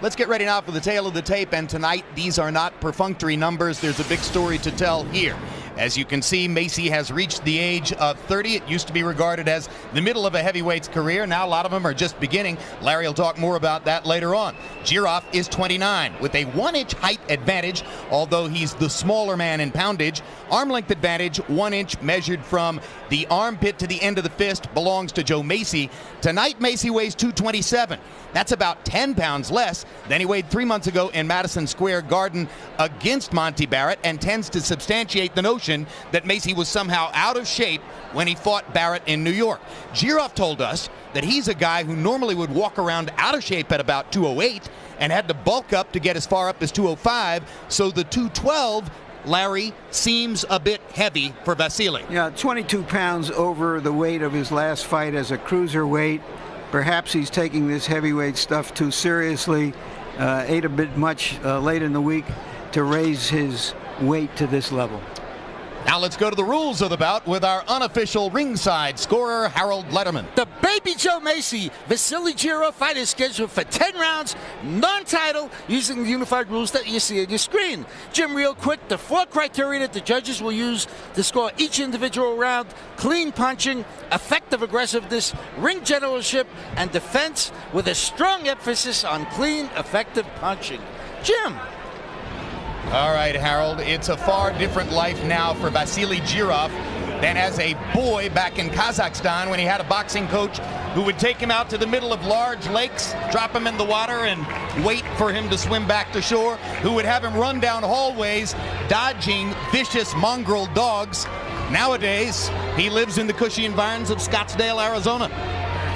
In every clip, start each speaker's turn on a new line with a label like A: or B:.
A: Let's get ready now for the tale of the tape, and tonight these are not perfunctory numbers. There's a big story to tell here. As you can see, Mesi has reached the age of 30. It used to be regarded as the middle of a heavyweight's career. Now a lot of them are just beginning. Larry will talk more about that later on. Jirov is 29 with a 1-inch height advantage, although he's the smaller man in poundage. Arm length advantage, 1 inch measured from the armpit to the end of the fist, belongs to Joe Mesi. Tonight, Mesi weighs 227. That's about 10 pounds less than he weighed 3 months ago in Madison Square Garden against Monty Barrett, and tends to substantiate the notion that Mesi was somehow out of shape when he fought Barrett in New York. Jirov told us that he's a guy who normally would walk around out of shape at about 208 and had to bulk up to get as far up as 205, so the 212, Larry, seems a bit heavy for Vassiliy.
B: Yeah, 22 pounds over the weight of his last fight as a cruiserweight. Perhaps he's taking this heavyweight stuff too seriously, ate a bit much late in the week to raise his weight to this level.
A: Now let's go to the rules of the bout with our unofficial ringside scorer, Harold Letterman.
C: The Baby Joe Mesi, Vassiliy Jirov fight is scheduled for 10 rounds, non-title, using the unified rules that you see on your screen. Jim, real quick, the 4 criteria that the judges will use to score each individual round: clean punching, effective aggressiveness, ring generalship, and defense, with a strong emphasis on clean, effective punching. Jim.
A: All right, Harold, it's a far different life now for Vassiliy Jirov than as a boy back in Kazakhstan when he had a boxing coach who would take him out to the middle of large lakes, drop him in the water, and wait for him to swim back to shore, who would have him run down hallways, dodging vicious mongrel dogs. Nowadays, he lives in the cushy environs of Scottsdale, Arizona.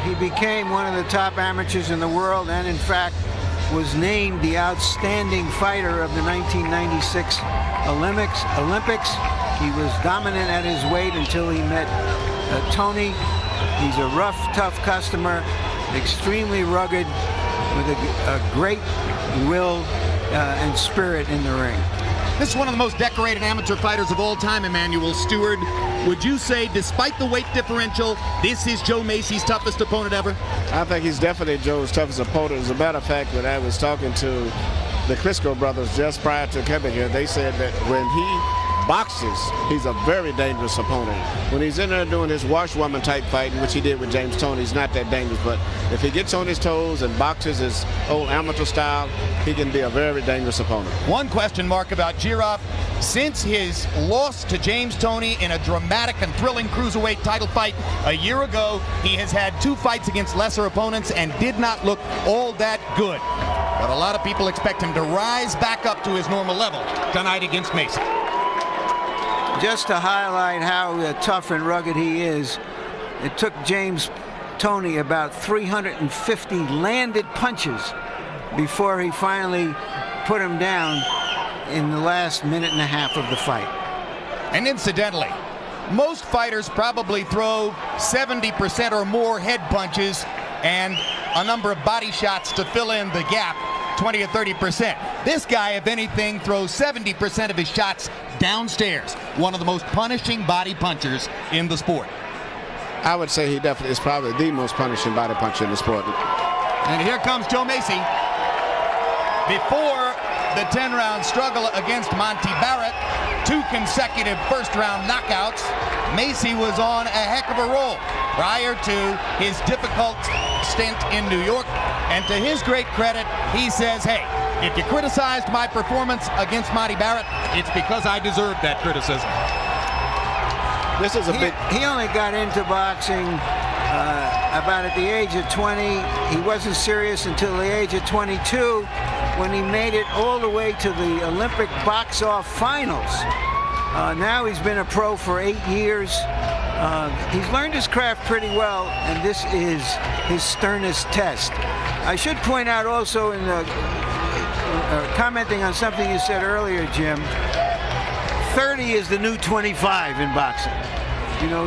B: He became one of the top amateurs in the world, and in fact was named the outstanding fighter of the 1996 Olympics. He was dominant at his weight until he met Tony. He's a rough, tough customer, extremely rugged, with a great will and spirit in the ring.
A: This is one of the most decorated amateur fighters of all time, Emmanuel Stewart. Would you say, despite the weight differential, this is Joe Mesi's toughest opponent ever?
D: I think he's definitely Joe's toughest opponent. As a matter of fact, when I was talking to the Klitschko brothers just prior to coming here, they said that when he boxes, he's a very dangerous opponent. When he's in there doing his washwoman type fighting, which he did with James Toney, he's not that dangerous. But if he gets on his toes and boxes his old amateur style, he can be a very dangerous opponent.
A: One question mark about Jirov: since his loss to James Toney in a dramatic and thrilling cruiserweight title fight a year ago, he has had 2 fights against lesser opponents and did not look all that good. But a lot of people expect him to rise back up to his normal level tonight against Mesi.
B: Just to highlight how tough and rugged he is, it took James Toney about 350 landed punches before he finally put him down in the last minute and a half of the fight.
A: And incidentally, most fighters probably throw 70% or more head punches and a number of body shots to fill in the gap, 20 or 30%. This guy, if anything, throws 70% of his shots downstairs. One of the most punishing body punchers in the sport.
D: I would say he definitely is probably the most punishing body puncher in the sport.
A: And here comes Joe Mesi. Before the 10-round struggle against Monty Barrett, 2 consecutive first-round knockouts, Mesi was on a heck of a roll prior to his difficult stint in New York. And to his great credit, he says, hey, if you criticized my performance against Monty Barrett, it's because I deserved that criticism.
D: This is a big...
B: He only got into boxing about at the age of 20. He wasn't serious until the age of 22, when he made it all the way to the Olympic box-off finals. Now he's been a pro for 8 years. He's learned his craft pretty well, and this is his sternest test. I should point out also, in the commenting on something you said earlier, Jim, 30 is the new 25 in boxing. You know,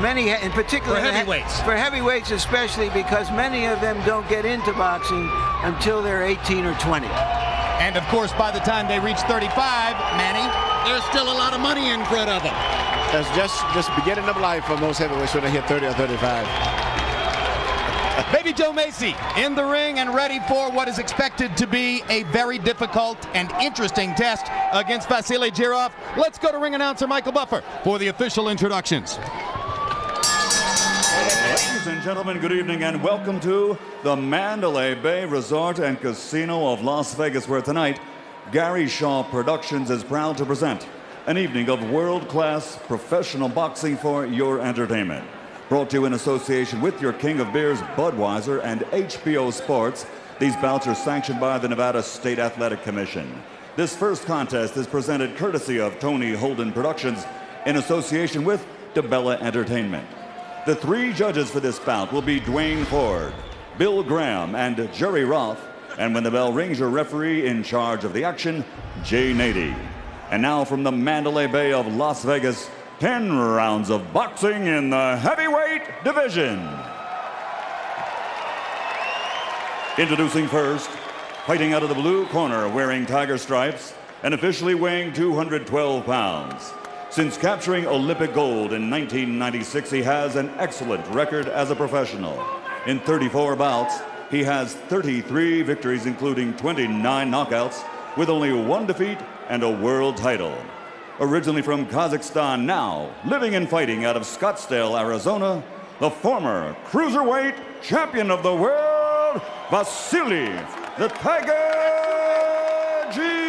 B: many, in particular,
A: for heavyweights
B: especially, because many of them don't get into boxing until they're 18 or 20.
A: And of course, by the time they reach 35, Manny, there's still a lot of money in front of them.
D: That's just beginning of life for most heavyweights when they hit 30 or 35.
A: Baby Joe Mesi in the ring and ready for what is expected to be a very difficult and interesting test against Vassiliy Jirov. Let's go to ring announcer Michael Buffer for the official introductions.
E: Ladies and gentlemen, good evening and welcome to the Mandalay Bay Resort and Casino of Las Vegas, where tonight Gary Shaw Productions is proud to present an evening of world-class professional boxing for your entertainment. Brought to you in association with your king of beers, Budweiser, and HBO Sports. These bouts are sanctioned by the Nevada State Athletic Commission. This first contest is presented courtesy of Tony Holden Productions in association with DeBella Entertainment. The three judges for this bout will be Dwayne Ford, Bill Graham, and Jerry Roth. And when the bell rings, your referee in charge of the action, Jay Nady. And now from the Mandalay Bay of Las Vegas, 10 rounds of boxing in the heavyweight division. Introducing first, fighting out of the blue corner, wearing tiger stripes and officially weighing 212 pounds. Since capturing Olympic gold in 1996, he has an excellent record as a professional. In 34 bouts, he has 33 victories, including 29 knockouts, with only one defeat and a world title. Originally from Kazakhstan, now living and fighting out of Scottsdale, Arizona, the former cruiserweight champion of the world, Vassiliy the Tiger Jirov.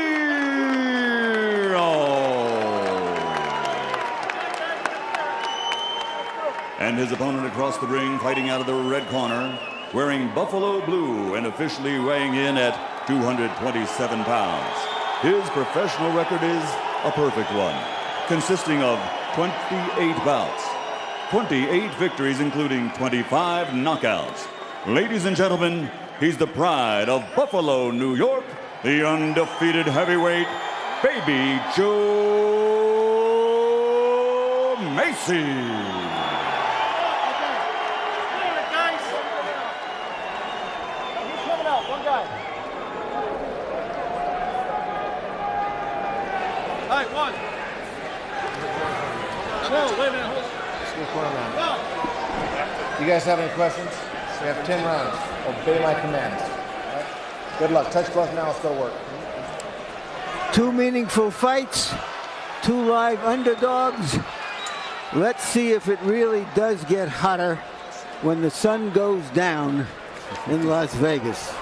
E: And his opponent across the ring, fighting out of the red corner, wearing buffalo blue and officially weighing in at 227 pounds. His professional record is a perfect one, consisting of 28 bouts, 28 victories, including 25 knockouts. Ladies and gentlemen, he's the pride of Buffalo, New York, the undefeated heavyweight, Baby Joe Mesi.
F: You guys have any questions? We have 10 rounds. Obey my commands. Right? Good luck. Touch gloves now. Let's go to work.
B: Two meaningful fights, two live underdogs. Let's see if it really does get hotter when the sun goes down in Las Vegas.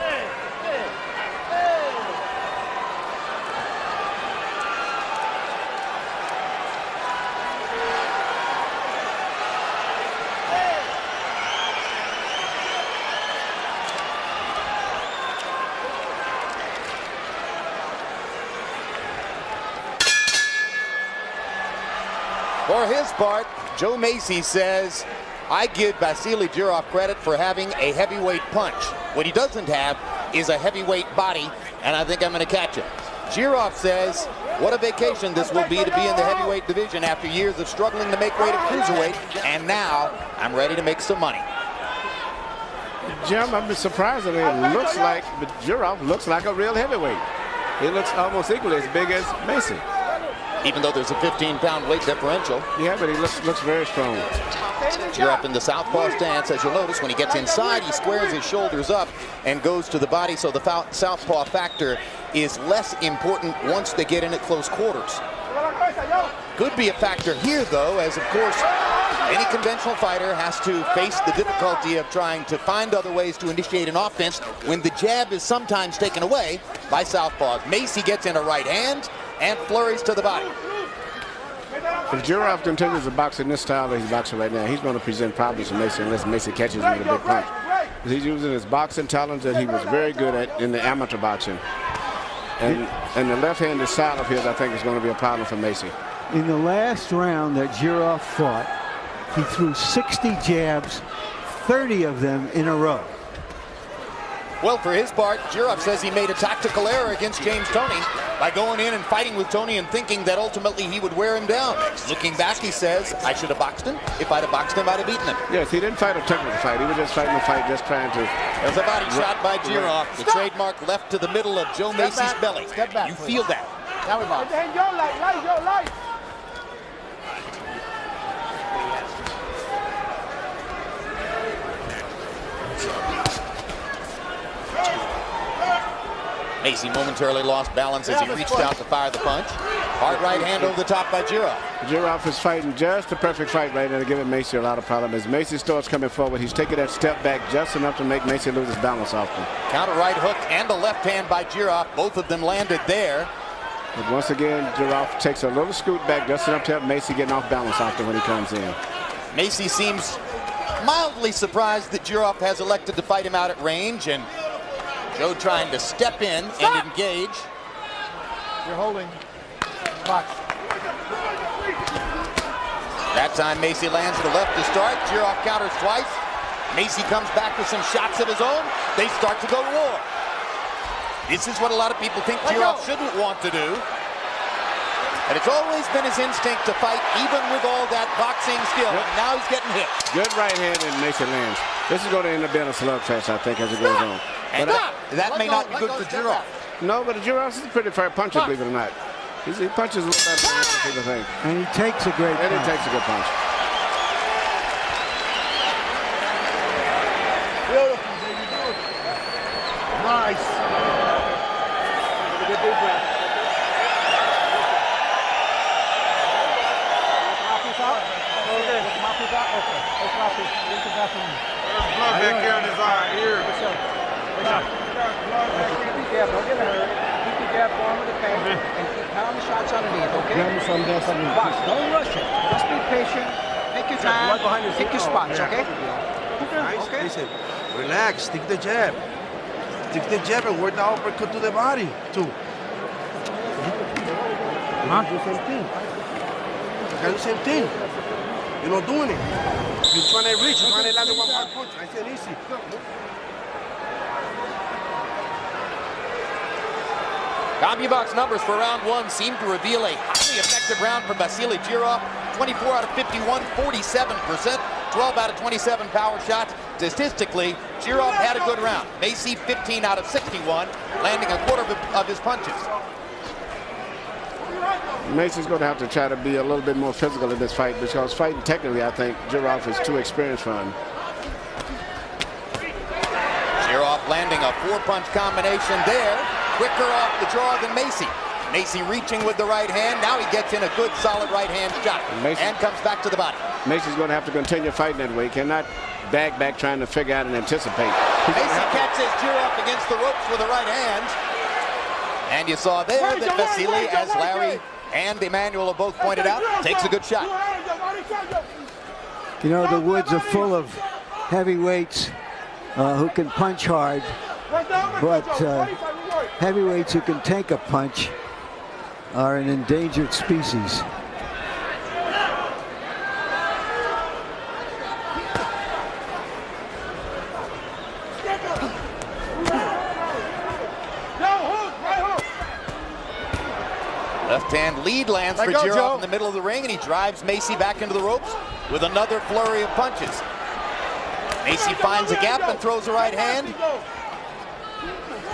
G: For his part, Joe Mesi says, I give Vassiliy Jirov credit for having a heavyweight punch. What he doesn't have is a heavyweight body, and I think I'm going to catch him. Jirov says, what a vacation this will be to be in the heavyweight division after years of struggling to make weight at cruiserweight, and now I'm ready to make some money.
D: Jim, I'm surprised. It looks like, but Jirov looks like a real heavyweight. He looks almost equally as big as Mesi.
G: Even though there's a 15-pound weight differential.
D: Yeah, but he looks very strong.
G: Jirov in the southpaw stance. As you'll notice, when he gets inside, he squares his shoulders up and goes to the body, so the southpaw factor is less important once they get in at close quarters. Could be a factor here, though, as, of course, any conventional fighter has to face the difficulty of trying to find other ways to initiate an offense when the jab is sometimes taken away by southpaws. Mesi gets in a right hand and flurries to the body.
D: If Jirov continues to box in this style that he's boxing right now, he's going to present problems to Mesi unless Mesi catches him with a big punch. He's using his boxing talents that he was very good at in the amateur boxing. And the left-handed style of his, I think, is going to be a problem for Mesi.
B: In the last round that Jirov fought, he threw 60 jabs, 30 of them in a row.
G: Well, for his part, Jirov says he made a tactical error against James Toney by going in and fighting with Toney and thinking that ultimately he would wear him down. Looking back, he says, I should have boxed him. If I'd have boxed him, I'd have beaten him.
D: Yes, he didn't fight a technical fight. He was just fighting a fight, just trying to...
G: There's a body shot by Jirov. The trademark left to the middle of Joe Mesi's belly. You feel that.
F: Now we box.
G: Mesi momentarily lost balance as he reached out to fire the punch. Hard right hand over the top by Jirov.
D: Jirov is fighting just the perfect fight right now to give Mesi a lot of problems. As Mesi starts coming forward, he's taking that step back just enough to make Mesi lose his balance often.
G: Counter right hook and a left hand by Jirov. Both of them landed there.
D: But once again, Jirov takes a little scoot back just enough to help Mesi getting off balance often when he comes in.
G: Mesi seems mildly surprised that Jirov has elected to fight him out at range, and Joe trying to step in and engage.
F: You're holding. Box.
G: That time Mesi lands the left to start. Jirov counters twice. Mesi comes back with some shots of his own. They start to go to war. This is what a lot of people think Jirov shouldn't want to do. And it's always been his instinct to fight even with all that boxing skill. And now he's getting hit.
D: Good right hand and Mesi lands. This is going to end up being a slugfest, I think, as it goes on.
G: And that may not be good for Jirov.
D: No, but Jirov is a pretty fair puncher, believe it or not. He punches a little better than people think.
B: And he takes a great punch.
D: And he takes a good punch.
F: Beautiful, baby. Beautiful. Nice. Take a good deep breath. Mouthpiece out? Okay. Mouthpiece out? Okay. Let's mouthpiece. There's blood back here in his ear. Don't get hurt. Keep your jab going with the face and keep pounding shots underneath, okay? Box, don't rush it. Just be patient. Take your time. Pick your spots, okay?
H: Nice. Okay? Listen, relax. Stick the jab. Stick the jab and work the uppercut to the body, too. Huh? Do the same thing. You can do the same thing. You're not doing it. You're trying to reach. You're trying to land one hard punch. I said easy.
G: CompuBox numbers for round one seem to reveal a highly effective round for Vassiliy Jirov. 24 out of 51, 47%, 12 out of 27 power shots. Statistically, Jirov had a good round. Mesi 15 out of 61, landing a quarter of his punches.
D: Mesi's going to have to try to be a little bit more physical in this fight because fighting technically, I think Jirov is too experienced for him.
G: Jirov landing a four-punch combination there. Quicker off the draw than Mesi. Mesi reaching with the right hand. Now he gets in a good, solid right hand shot and comes back to the body.
D: Mesi's going to have to continue fighting that way. He cannot back trying to figure out and anticipate.
G: Mesi catches Jirov against the ropes with the right hand. And you saw there that Vassiliy, as Larry and Emmanuel have both pointed out, takes a good shot.
B: You know, the woods are full of heavyweights who can punch hard, but heavyweights who can take a punch are an endangered species.
G: Left hand lead lands for Jirov in the middle of the ring, and he drives Mesi back into the ropes with another flurry of punches. Mesi finds a gap and throws a right hand.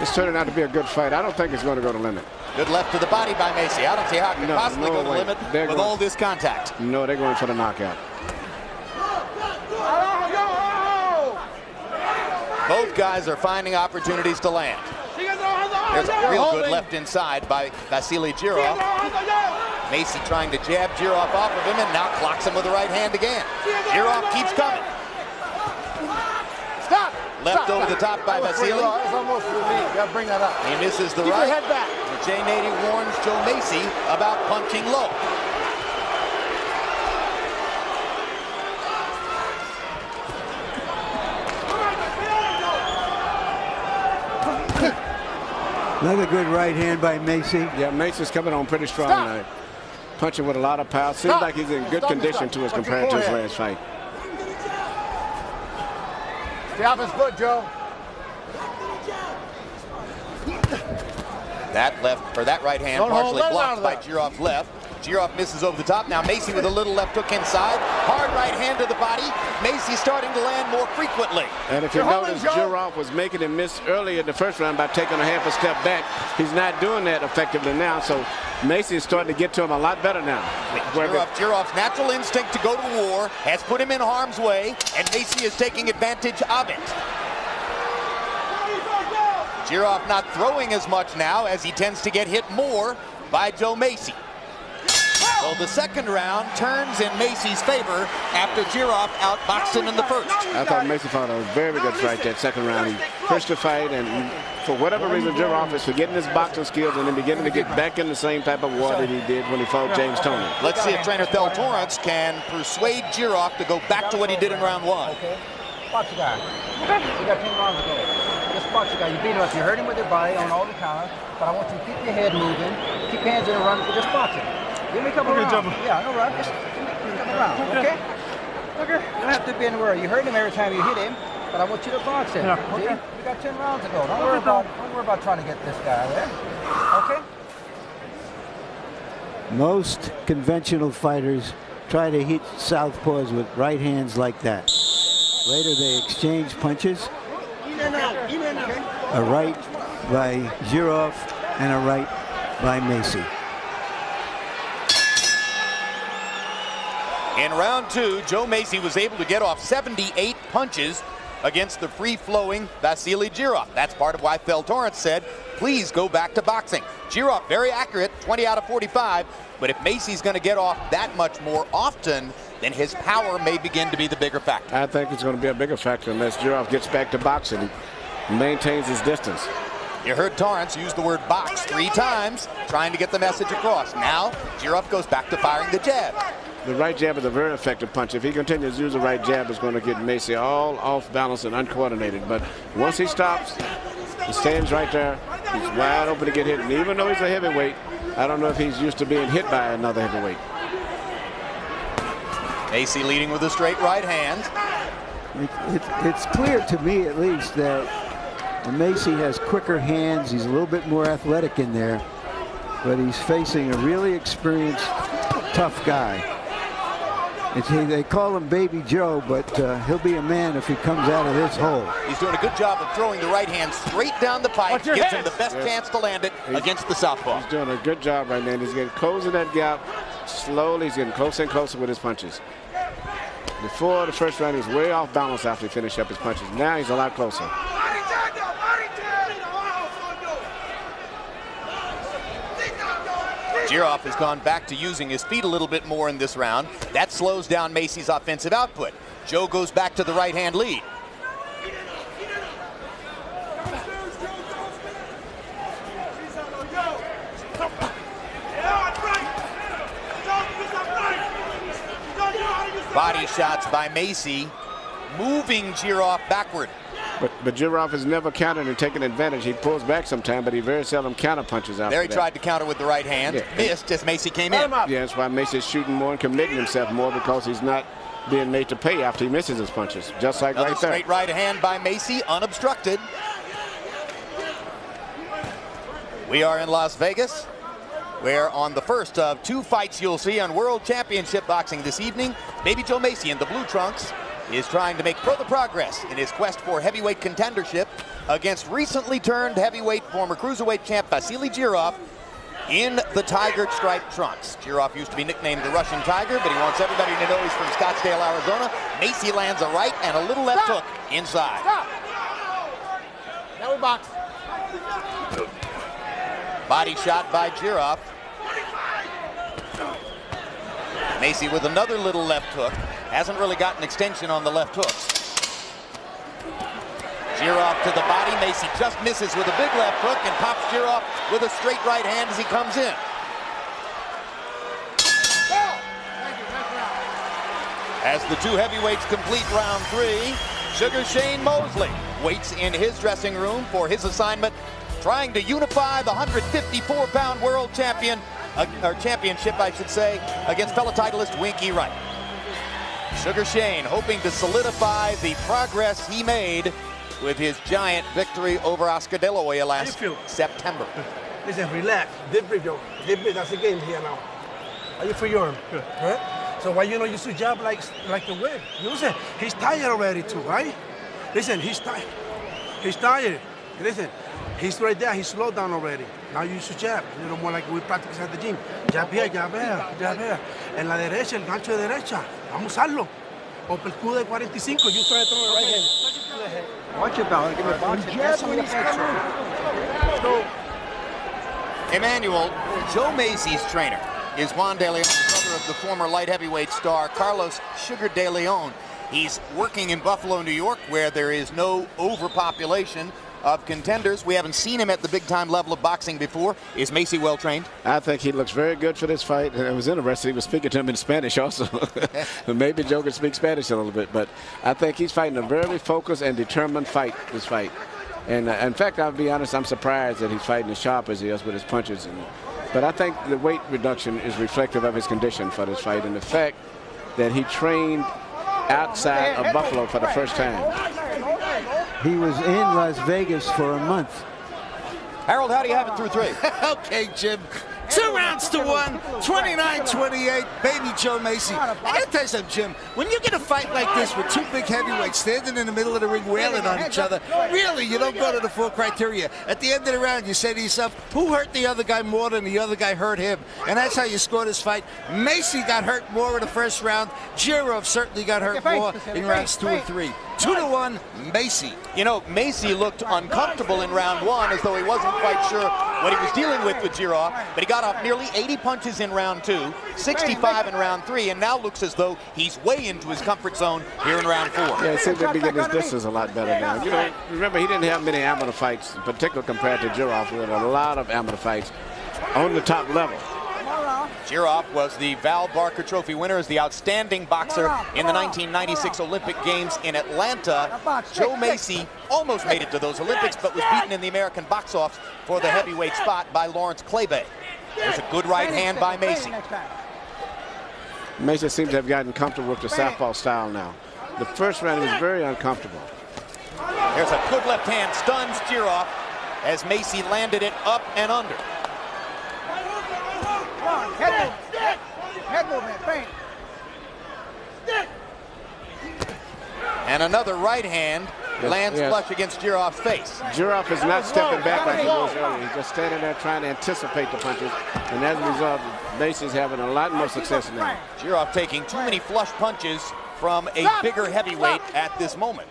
D: It's turning out to be a good fight. I don't think it's going to go to limit.
G: Good left to the body by Mesi. I don't see how it could possibly go to limit with all this contact.
D: No, they're going for the knockout.
G: Both guys are finding opportunities to land. There's a real good left inside by Vassiliy Jirov. Mesi trying to jab Jirov off of him and now clocks him with the right hand again. Jirov keeps coming.
F: Stop!
G: Left over the top by Vassiliy.
F: That's almost for me. You gotta bring that up.
G: He misses the
F: Keep
G: right.
F: your head back.
G: Jay Nady warns Joe Mesi about punching low.
B: Another good right hand by Mesi.
D: Yeah, Mesi's coming on pretty strong tonight. Punching with a lot of power. Seems like he's in good condition to as compared to his last fight.
F: Stay off his foot, Joe.
G: That left, or that right hand partially blocked by Jirov's left. Jirov misses over the top. Now Mesi with a little left hook inside. Hard right hand to the body. Mesi starting to land more frequently.
D: And if you notice, Jirov was making him miss earlier in the first round by taking a half a step back. He's not doing that effectively now, so Mesi is starting to get to him a lot better now.
G: Jirov's natural instinct to go to war has put him in harm's way, and Mesi is taking advantage of it.
A: Jirov not throwing as much now as he tends to get hit more by Joe Mesi. So the second round turns in Mesi's favor after Jirov outboxed him in the first.
D: I thought Mesi fought a very good fight that second round. He pushed the fight, and for whatever reason, Jirov is forgetting his boxing skills and then beginning to get back in the same type of war that he did when he fought James Toney.
A: Let's see if trainer Thel Torrance can persuade Jirov to go back to what he did in round one.
F: Okay. Box the guy. You got 10 rounds to go. Just box the guy. You beat him up. You hurt him with your body on all the counters, but I want you to keep your head moving, keep your hands in a run, just box him. Give me a couple rounds. Yeah, no run. Just give me a couple rounds, okay? Okay. You don't have to be in the worry. You hurt him every time you hit him, but I want you to box him. Yeah, okay. See? You got 10 rounds to go. Don't worry about trying to get this guy there. Okay?
B: Most conventional fighters try to hit southpaws with right hands like that. Later they exchange punches. A right by Jirov and a right by Mesi.
A: In round two, Joe Mesi was able to get off 78 punches against the free-flowing Vassiliy Jirov. That's part of why Thel Torrance said, please go back to boxing. Jirov, very accurate, 20 out of 45, but if Mesi's going to get off that much more often, then his power may begin to be the bigger factor.
D: I think it's going to be a bigger factor unless Jirov gets back to boxing and maintains his distance.
A: You heard Torrance use the word box 3 times, trying to get the message across. Now, Jirov goes back to firing the jab.
D: The right jab is a very effective punch. If he continues to use the right jab, it's going to get Mesi all off balance and uncoordinated. But once he stops, he stands right there. He's wide open to get hit. And even though he's a heavyweight, I don't know if he's used to being hit by another heavyweight.
A: Mesi leading with a straight right hand.
B: It's clear to me, at least, that Mesi has quicker hands. He's a little bit more athletic in there, but he's facing a really experienced, tough guy. They call him Baby Joe, but he'll be a man if he comes out of this hole.
A: He's doing a good job of throwing the right hand straight down the pipe. Gives him the best chance to land it against the southpaw.
D: He's doing a good job right now. He's getting close in that gap. Slowly, he's getting closer and closer with his punches. Before the first round, he was way off balance after he finished up his punches. Now he's a lot closer.
A: Jirov has gone back to using his feet a little bit more in this round. That slows down Mesi's offensive output. Joe goes back to the right-hand lead. Body shots by Mesi, moving Jirov backward.
D: But Jirov has never countered and taken advantage. He pulls back sometime, but he very seldom counter punches out.
A: There he tried to counter with the right hand, missed as Mesi came in.
D: Yeah, that's why Mesi is shooting more and committing himself more, because he's not being made to pay after he misses his punches. Just like
A: another
D: right there.
A: Straight right hand by Mesi, unobstructed. We are in Las Vegas. We're on the first of 2 fights you'll see on World Championship Boxing this evening. Baby Joe Mesi in the blue trunks is trying to make further progress in his quest for heavyweight contendership against recently turned heavyweight former cruiserweight champ Vassiliy Jirov in the tiger striped trunks. Jirov used to be nicknamed the Russian Tiger, but he wants everybody to know he's from Scottsdale, Arizona. Mesi lands a right and a little left hook inside.
C: Stop. Now we box.
A: Body shot by Jirov. Mesi with another little left hook. Hasn't really gotten extension on the left hooks. Jirov to the body. Mesi just misses with a big left hook and pops Jirov with a straight right hand as he comes in. As the 2 heavyweights complete round 3, Sugar Shane Mosley waits in his dressing room for his assignment, trying to unify the 154-pound world champion, or championship, I should say, against fellow titleist Winky Wright. Sugar Shane hoping to solidify the progress he made with his giant victory over Oscar De La Hoya last September.
H: Listen, relax. Deep breath, Joe. Deep breath. That's the game here now. How you feel your arm? Good. Right? So why you know you should jab like the way? You know, he's tired already too, right? Listen, he's tired. He's tired. Listen, he's right there. He's slowed down already. Now you should jab. A little more like we practice at the gym. Jab here, jab here, jab here. En la derecha, el gancho de derecha. Vamos a usarlo. O percudo de 45. You try to throw the right hand.
F: Watch your balance. Give me a box.
H: Jab when he's coming.
G: Emmanuel, Joe Mesi's trainer is Juan De Leon, brother of the former light heavyweight star Carlos Sugar De Leon. He's working in Buffalo, New York, where there is no overpopulation of contenders. We haven't seen him at the big-time level of boxing before. Is Mesi well trained?
D: I think he looks very good for this fight. And it was interesting. He was speaking to him in Spanish also. Maybe Joe could speak Spanish a little bit, but I think he's fighting a very focused and determined fight, this fight. And in fact, I'll be honest, I'm surprised that he's fighting as sharp as he is with his punches. But I think the weight reduction is reflective of his condition for this fight and the fact that he trained outside of Buffalo for the first time.
B: He was in Las Vegas for a month.
G: Harold, how do you have it through 3?
C: Okay, Jim. 2 rounds to 1, 29-28, baby Joe Mesi. I gotta tell you something, Jim. When you get a fight like this with 2 big heavyweights standing in the middle of the ring wailing on each other, really, you don't go to the 4 criteria. At the end of the round, you say to yourself, who hurt the other guy more than the other guy hurt him? And that's how you score this fight. Mesi got hurt more in the first round. Jirov certainly got hurt more in rounds 2 and 3. 2-1, Mesi.
G: You know, Mesi looked uncomfortable in round 1, as though he wasn't quite sure what he was dealing with Jirov, but he got off nearly 80 punches in round 2, 65 in round 3, and now looks as though he's way into his comfort zone here in round 4.
D: Yeah, it seems to be getting his distance a lot better now. You know, remember, he didn't have many amateur fights, particularly compared to Jirov, who had a lot of amateur fights on the top level.
G: Jirov was the Val Barker Trophy winner as the outstanding boxer in the 1996 Olympic Games in Atlanta. Joe Mesi almost made it to those Olympics, but was beaten in the American box-offs for the heavyweight spot by Lawrence Claybay. There's a good right hand by Mesi.
D: Mesi seems to have gotten comfortable with the southpaw style now. The first round he was very uncomfortable.
G: There's a good left hand, stuns Jirov as Mesi landed it up and under.
F: Head movement, feint.
G: And another right hand lands flush against Jirov's face.
D: Jirov is not stepping back like he was earlier. He's just standing there trying to anticipate the punches. And as a result, Mesi's having a lot more success now.
G: Jirov taking too many flush punches from a bigger heavyweight at this moment.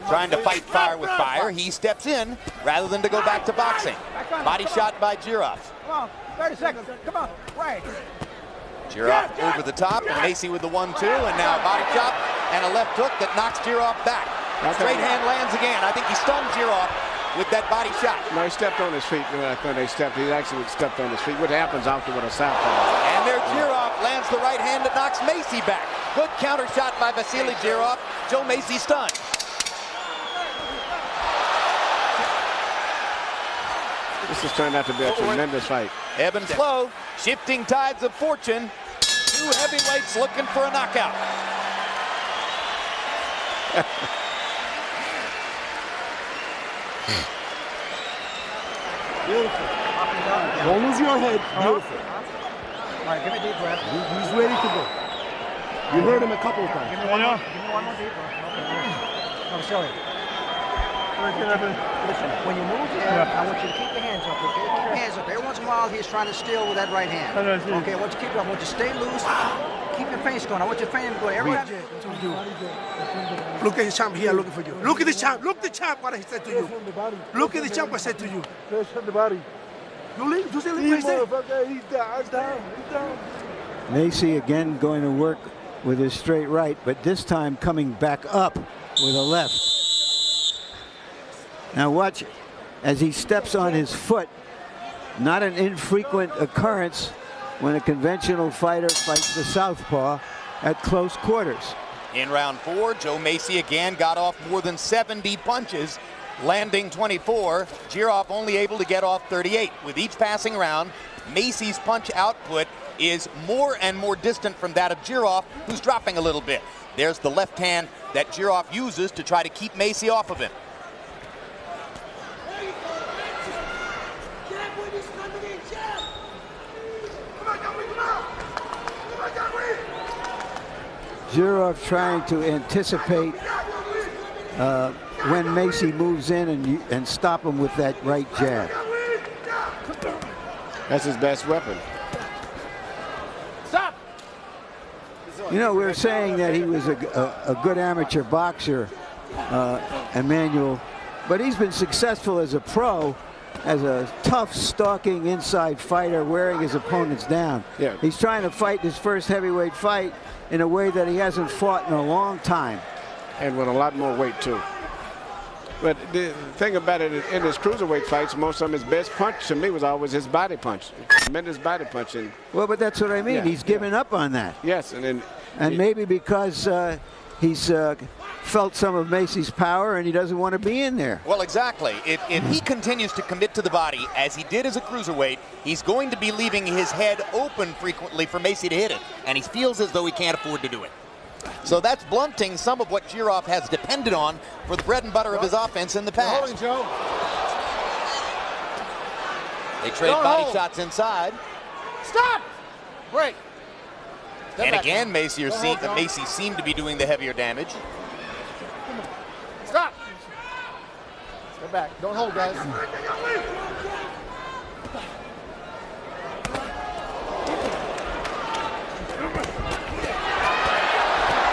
G: Trying to fight fire with fire, he steps in rather than to go back to boxing. Body shot by Jirov.
F: Come on, 30 seconds. Come on, right.
G: Jirov over the top, and Mesi with the 1-2, and now a body chop and a left hook that knocks Jirov back. Straight hand lands again. I think he stunned Jirov with that body shot.
D: No, he stepped on his feet. He actually stepped on his feet. What happens often with a southpaw?
G: And there Jirov lands the right hand that knocks Mesi back. Good counter shot by Vassiliy Jirov. Joe Mesi stunned.
D: This has turned out to be a tremendous fight.
G: Ebb and flow, shifting tides of fortune. 2 heavyweights looking for a knockout.
H: Beautiful. Don't lose your head. Beautiful.
F: All right, give me a deep breath.
H: He's ready to go. You heard him a couple of times.
F: Give me one more deep breath. No, silly. Listen, when you move here, I want you to keep your hands up, okay? Keep your hands up. Every once in a while, he's trying to steal with that right hand. Okay, I want you to keep it up. I want you to stay loose. Keep your face going. I want your face going. Every time.
H: Look at the champ here looking for you. Look at the champ. Look at the champ, what he said to you. Look at the champ, what I said to you. You see what he said? He's down.
B: Mesi again going to work with his straight right, but this time coming back up with a left. Now watch as he steps on his foot. Not an infrequent occurrence when a conventional fighter fights the southpaw at close quarters.
G: In round 4, Joe Mesi again got off more than 70 punches, landing 24. Jirov only able to get off 38. With each passing round, Mesi's punch output is more and more distant from that of Jirov, who's dropping a little bit. There's the left hand that Jirov uses to try to keep Mesi off of him.
B: Jirov trying to anticipate when Mesi moves in and stop him with that right jab.
D: That's his best weapon.
F: Stop!
B: You know, we were saying that he was a good amateur boxer, Emmanuel, but he's been successful as a pro as a tough, stalking inside fighter wearing his opponents down.
D: Yeah.
B: He's trying to fight his first heavyweight fight in a way that he hasn't fought in a long time.
D: And with a lot more weight, too. But the thing about it, in his cruiserweight fights, most of his best punch to me was always his body punch. Tremendous body punch. And
B: well, but that's what I mean.
D: Yeah,
B: He's given up on that.
D: yes, and
B: Maybe because he's felt some of Mesi's power and he doesn't want to be in there.
A: Well, exactly. If he continues to commit to the body, as he did as a cruiserweight, he's going to be leaving his head open frequently for Mesi to hit it. And he feels as though he can't afford to do it. So that's blunting some of what Jirov has depended on for the bread and butter of his offense in the past. They trade body shots inside.
C: Stop! Break.
A: And again, Mesi seemed to be doing the heavier damage.
C: Stop! Go back. Don't hold, guys.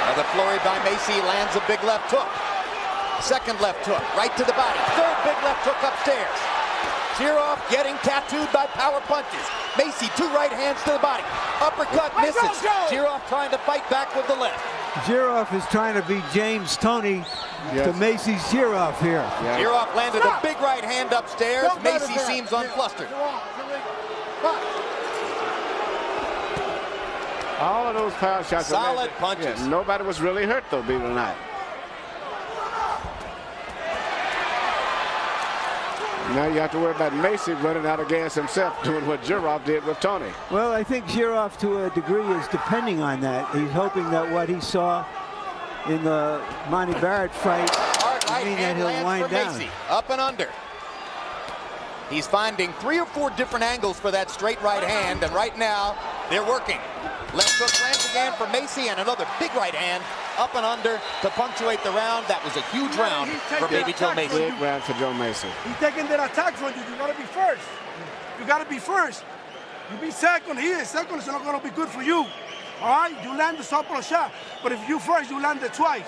A: Another flurry by Mesi, lands a big left hook. Second left hook, right to the body. Third big left hook upstairs. Jirov getting tattooed by power punches. Mesi, 2 right hands to the body. Uppercut misses. Jirov trying to fight back with the left.
B: Jirov is trying to be James Toney to Mesi's Jirov here.
D: yeah.
A: Jirov landed a big right hand upstairs. Mesi seems unflustered.
D: all of those power shots.
A: Solid punches.
D: Yeah, nobody was really hurt, though, believe it or not. Now you have to worry about Mesi running out of gas himself, doing what Jirov did with Tony.
B: Well, I think Jirov, to a degree, is depending on that. He's hoping that what he saw in the Monty Barrett fight mean that he'll wind down.
A: Mesi. Up and under. He's finding 3 or 4 different angles for that straight right hand, and right now they're working. Left hook lands again for Mesi, and another big right hand up and under to punctuate the round. That was a huge round for Baby Joe Mesi.
D: Big round for Joe Mesi.
H: He's taking that attack from you. You gotta be first. You gotta be first. You be second here. Second is not gonna be good for you. All right? You land the southpaw shot, but if you first, you land it twice,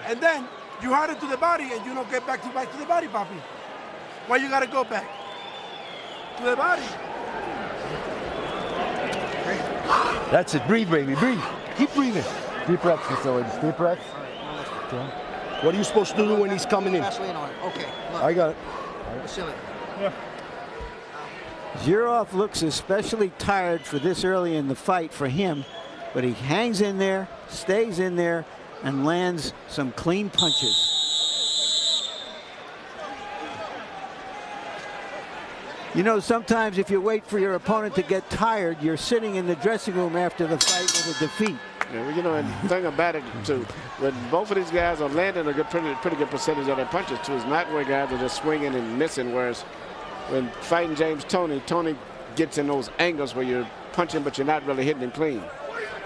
H: and then you hard it to the body, and you don't get back to the body, Papi. Why you gotta go back to the body?
I: That's it. Breathe, baby. Breathe. Keep breathing. Deep breaths, Facilities. Deep breaths. Okay. What are you supposed to do when he's coming in?
F: Vassiliy on it. Okay. Look.
I: I got it.
F: Vassiliy.
B: Jirov looks especially tired for this early in the fight for him, but he hangs in there, stays in there, and lands some clean punches. You know, sometimes if you wait for your opponent to get tired, you're sitting in the dressing room after the fight with a defeat.
D: Yeah, well, you know, and the thing about it, too, when both of these guys are landing a pretty good percentage of their punches, too, it's not where guys are just swinging and missing, whereas when fighting James Toney gets in those angles where you're punching, but you're not really hitting him clean.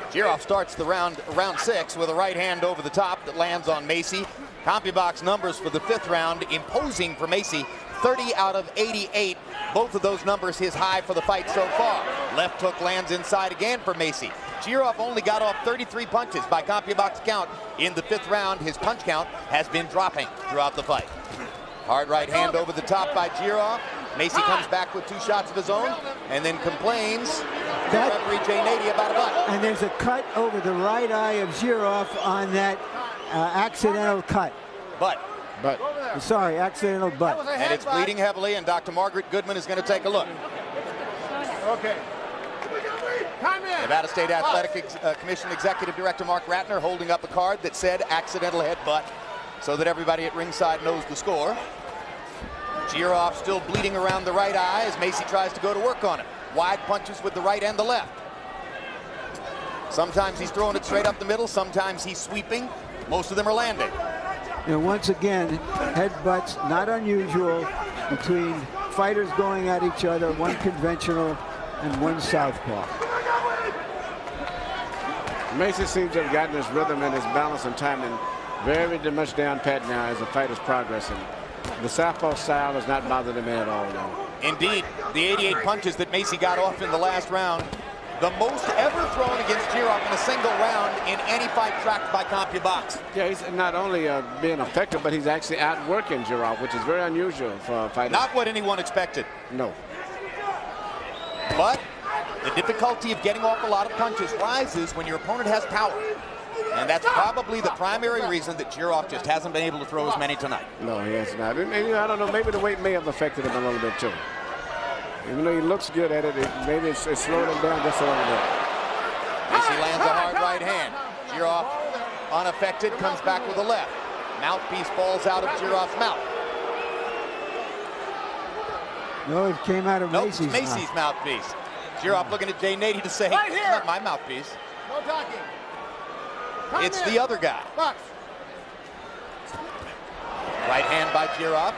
A: Jirov starts the round 6 with a right hand over the top that lands on Mesi. CompuBox numbers for the 5th round imposing for Mesi, 30 out of 88. Both of those numbers his high for the fight so far. Left hook lands inside again for Mesi. Jirov only got off 33 punches by CompuBox count in the 5th round. His punch count has been dropping throughout the fight. Hard right hand over the top by Jirov. Mesi comes back with 2 shots of his own and then complains to referee Jay Nady about a butt.
B: And there's a cut over the right eye of Jirov on that accidental cut. Sorry, accidental butt.
A: And it's bleeding heavily, and Dr. Margaret Goodman is going to take a look.
C: Okay.
A: Nevada State Athletic Commission Executive Director Mark Ratner holding up a card that said accidental headbutt so that everybody at ringside knows the score. Jirov still bleeding around the right eye as Mesi tries to go to work on it. Wide punches with the right and the left. Sometimes he's throwing it straight up the middle, sometimes he's sweeping. Most of them are landing.
B: And once again, headbutts, not unusual, between fighters going at each other, one conventional and one southpaw.
D: Mesi seems to have gotten his rhythm and his balance and timing very much down pat now as the fight is progressing. The southpaw style has not bothered him at all, though.
A: Indeed, the 88 punches that Mesi got off in the last round
G: the most ever thrown against Jirov in a single round in any fight tracked by CompuBox.
D: Yeah, he's not only being effective, but he's actually outworking Jirov, which is very unusual for a fighter.
G: Not what anyone expected.
D: No.
G: But the difficulty of getting off a lot of punches rises when your opponent has power. And that's probably the primary reason that Jirov just hasn't been able to throw as many tonight.
D: No, he has not. And, I don't know, maybe the weight may have affected him a little bit too. Even though he looks good at it, maybe it's slowed him down just a little bit.
G: Mesi lands a hard right hand. Jirov, unaffected, comes back with a left. Mouthpiece falls out of Jirov's mouth.
B: No, it came out of
G: Nope,
B: Mesi's
G: Mesi's mouthpiece. Jirov looking at Jay Nady to say,
C: Right
G: it's
C: here.
G: not my mouthpiece.
C: No talking.
G: It's the other guy.
C: Box.
G: Right hand by Jirov.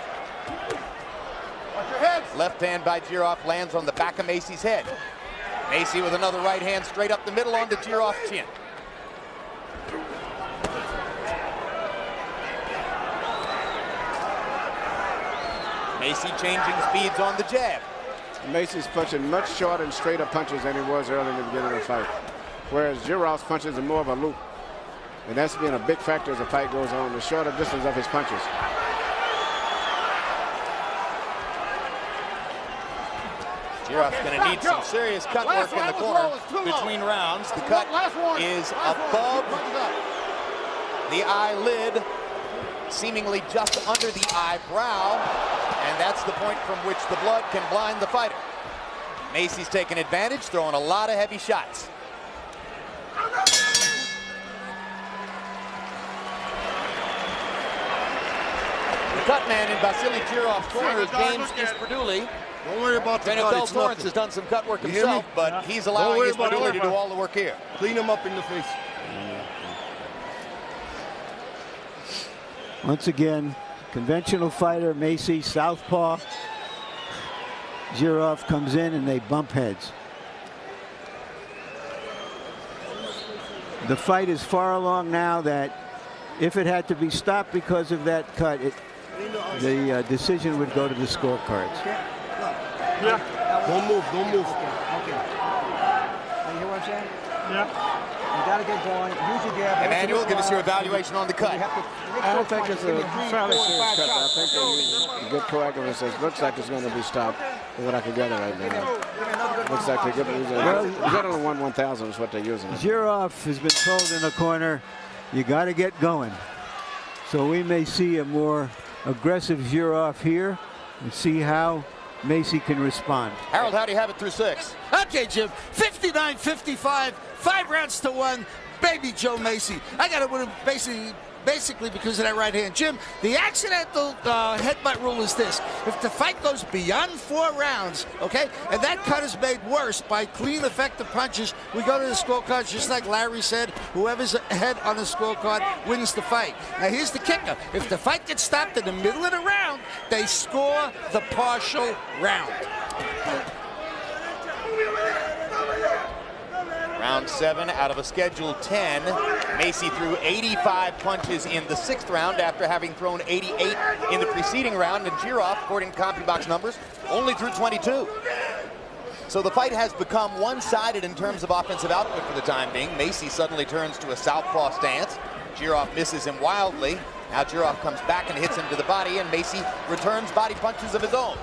C: Watch your heads.
G: Left hand by Jirov lands on the back of Mesi's head. Mesi with another right hand straight up the middle onto Jirov's chin. Mesi changing speeds on the jab.
D: Mesi's punching much shorter and straighter punches than he was early in the beginning of the fight. Whereas Jirov's punches are more of a loop. And that's been a big factor as the fight goes on, the shorter distance of his punches.
G: Jirov's going to need some serious cut work in the corner between rounds. The cut is above the eyelid, seemingly just under the eyebrow, and that's the point from which the blood can blind the fighter. Mesi's taking advantage, throwing a lot of heavy shots. The cut man in Vassiliy Jirov's corner is James Isperdouli.
I: Don't worry about the
G: Trainer
I: cut.
G: Bill
I: It's
G: Torrance
I: nothing.
G: has done some cut work
I: You hear me?
G: himself, but he's
I: Don't
G: allowing
I: worry about
G: Isperdouli
I: it.
G: to do all the work here.
I: Clean him up in the face.
B: Once again, conventional fighter, Mesi, southpaw. Jirov comes in and they bump heads. The fight is far along now that if it had to be stopped because of that cut, the decision would go to the scorecards.
I: Yeah. Don't move. Don't move.
F: Okay. You hear what I'm saying? Yeah. You got to get going. Use your jab.
G: Emmanuel, give us your evaluation on the cut.
D: I don't think it's a fairly serious cut. I think they're using good proactiveness. It looks like it's going to be stopped. From what I can gather right now. Looks like they're good. Good on the 1/1000 is what they're using.
B: Jirov has been told in the corner, you got to get going. So we may see a more aggressive Jirov here and see how Mesi can respond.
G: Harold, how do you have it through 6?
C: Okay, Jim. 59-55, 5 rounds to 1. Baby Joe Mesi. I got to win him basically because of that right hand. Jim, the accidental headbutt rule is this. If the fight goes beyond 4 rounds, okay, and that cut is made worse by clean, effective punches, we go to the scorecards, just like Larry said, whoever's ahead on the scorecard wins the fight. Now, here's the kicker. If the fight gets stopped in the middle of the round, they score the partial round.
G: Round 7 out of a scheduled 10. Mesi threw 85 punches in the 6th round after having thrown 88 in the preceding round. And Jirov, according to CompuBox numbers, only threw 22. So the fight has become one-sided in terms of offensive output for the time being. Mesi suddenly turns to a southpaw stance. Jirov misses him wildly. Now Jirov comes back and hits him to the body, and Mesi returns body punches of his own.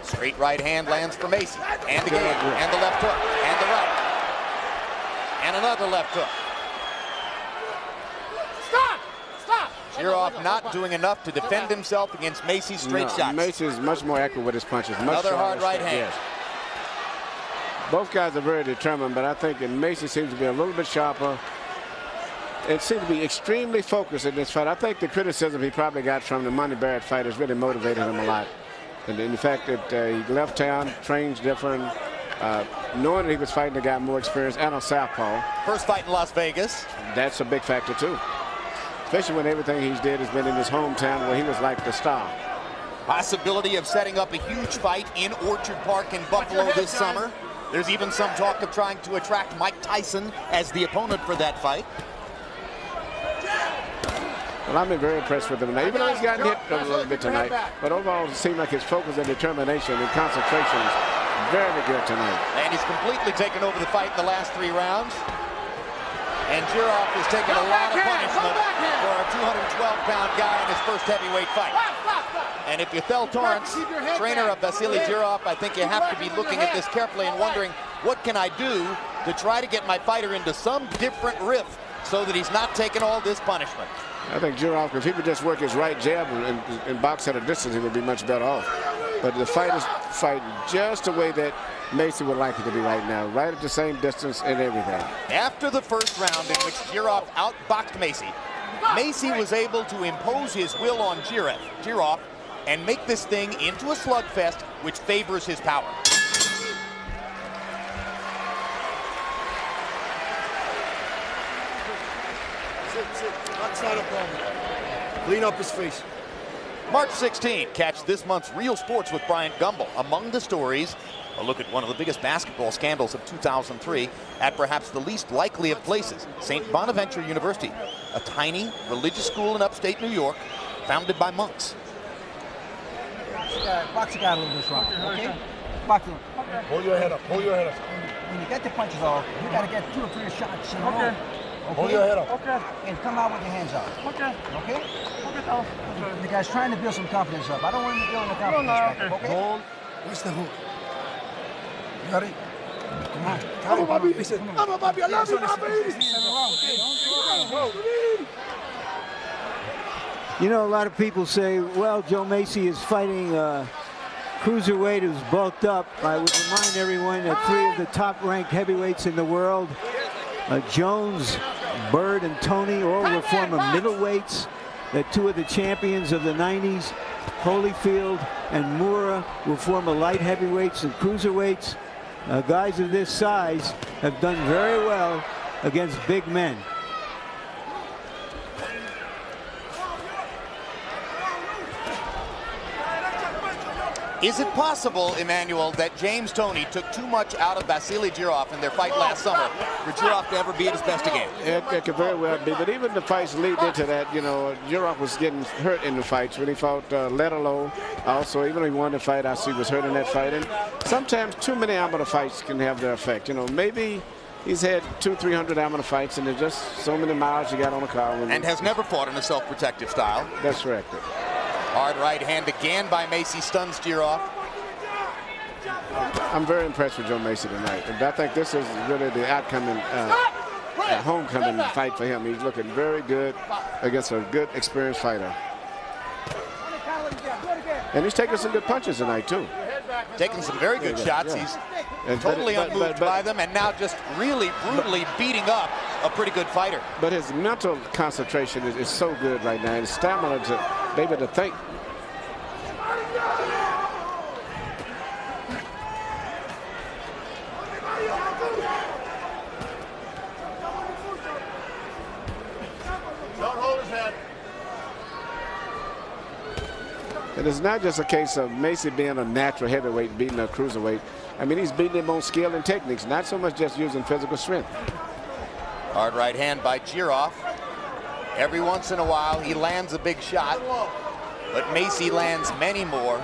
G: Straight right hand lands for Mesi. And again, and the left hook, and the right. And another left hook.
C: Stop! Stop!
G: Jirov not doing enough to defend himself against Mesi's straight shots.
D: Mesi is much more accurate with his punches.
G: Another hard right hand.
D: Yes. Both guys are very determined, but I think that Mesi seems to be a little bit sharper. It seemed to be extremely focused in this fight. I think the criticism he probably got from the Money Barrett fight has really motivated him a lot. And in the fact that he left town, trains different, knowing that he was fighting a guy more experienced and a southpaw.
G: First fight in Las Vegas.
D: That's a big factor too. Especially when everything he's did has been in his hometown where he was like the star.
G: Possibility of setting up a huge fight in Orchard Park in Buffalo this summer. There's even some talk of trying to attract Mike Tyson as the opponent for that fight.
D: Well, I've been very impressed with him tonight, even though he's gotten hit a little bit tonight. But overall, it seemed like his focus and determination and concentration is very good tonight.
G: And he's completely taken over the fight in the last 3 rounds. And Jirov has taken a lot of punishment for a 212-pound guy in his first heavyweight fight. And if you're Thel Torrance, trainer of Vassiliy Jirov, I think you have to be looking at this carefully and wondering, what can I do to try to get my fighter into some different riff so that he's not taking all this punishment?
D: I think Jirov, if he would just work his right jab and box at a distance, he would be much better off. But the fight is fighting just the way that Mesi would like it to be right now, right at the same distance and everything.
G: After the first round in which Jirov outboxed Mesi, Mesi was able to impose his will on Jirov and make this thing into a slugfest which favors his power.
I: Sit. That's not a problem. Clean up his face.
G: March 16, catch this month's Real Sports with Bryant Gumbel. Among the stories, a look at one of the biggest basketball scandals of 2003 at perhaps the least likely of places, St. Bonaventure University, a tiny religious school in upstate New York, founded by monks.
F: Box the guy a little bit strong, okay? Box him.
I: Hold your head up. Hold your head up.
F: When you get the punches off, you got to get 2 or 3 shots in a row. Okay?
I: Hold your head up.
F: Okay. And come out with your hands up. Okay. Okay? Okay. The guy's trying to build some confidence up. I don't want him to build the confidence back up, okay?
I: Hold. Where's the hook? You got it?
F: Come on.
I: Come on, Bobby. Listen. Come on, Bobby. I love you, Bobby.
B: You know, a lot of people say, well, Joe Mesi is fighting cruiserweight who's bulked up. I would remind everyone that 3 of the top-ranked heavyweights in the world, Jones, Bird, and Tony, all were former middleweights. That 2 of the champions of the 90s, Holyfield and Moore, were former light heavyweights and cruiserweights. Guys of this size have done very well against big men.
G: Is it possible, Emmanuel, that James Toney took too much out of Vassiliy Jirov in their fight last summer for Jirov to ever be at his best again?
D: It could very well be, but even the fights lead into that. You know, Jirov was getting hurt in the fights when he fought Letterlow. Also, even though he won the fight, I see he was hurt in that fight. And sometimes too many amateur fights can have their effect. You know, maybe he's had 200-300 amateur fights, and there's just so many miles you got on the car.
G: And has never fought in a self-protective style.
D: That's correct.
G: Hard right hand again by Mesi, stuns Jirov.
D: I'm very impressed with Joe Mesi tonight. And I think this is really the homecoming fight for him. He's looking very good against a good, experienced fighter. And he's taking some good punches tonight, too.
G: Taking some very good shots.
D: Yeah.
G: He's totally unmoved by them, and now just really brutally beating up a pretty good fighter.
D: But his mental concentration is so good right now. His stamina to be able to think.
I: Don't hold his head.
D: And it's not just a case of Mesi being a natural heavyweight beating a cruiserweight. I mean, he's beating him on skill and techniques, not so much just using physical strength.
G: Hard right hand by Jirov. Every once in a while, he lands a big shot, but Mesi lands many more.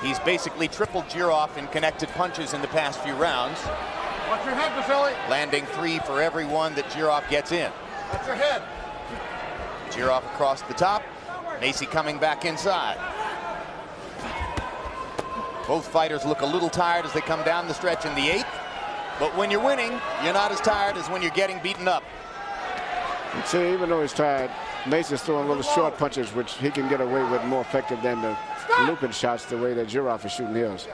G: He's basically tripled Jirov in connected punches in the past few rounds.
I: Watch your head, Vassiliy.
G: Landing 3 for every one that Jirov gets in.
I: Watch your head.
G: Jirov across the top. Mesi coming back inside. Both fighters look a little tired as they come down the stretch in the 8th. But when you're winning, you're not as tired as when you're getting beaten up.
D: And see, even though he's tired, Mesi's throwing little short punches, which he can get away with more effective than the looping shots the way that Jirov is shooting his.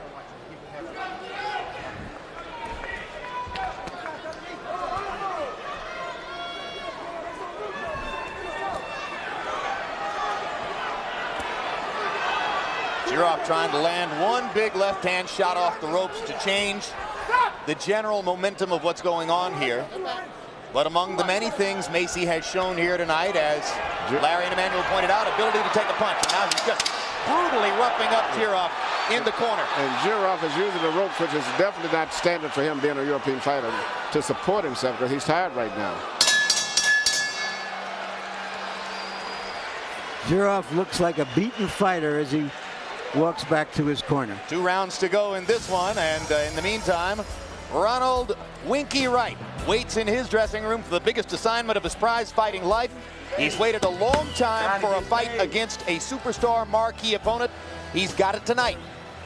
G: Jirov trying to land one big left-hand shot off the ropes to change the general momentum of what's going on here. But among the many things Mesi has shown here tonight, as Larry and Emmanuel pointed out, ability to take a punch. And now he's just brutally roughing up Jirov in the corner.
D: And Jirov is using the ropes, which is definitely not standard for him being a European fighter, to support himself because he's tired right now.
B: Jirov looks like a beaten fighter as he walks back to his corner.
G: 2 rounds to go in this one, and in the meantime, Ronald Winky Wright waits in his dressing room for the biggest assignment of his prize-fighting life. He's waited a long time for a fight against a superstar marquee opponent. He's got it tonight.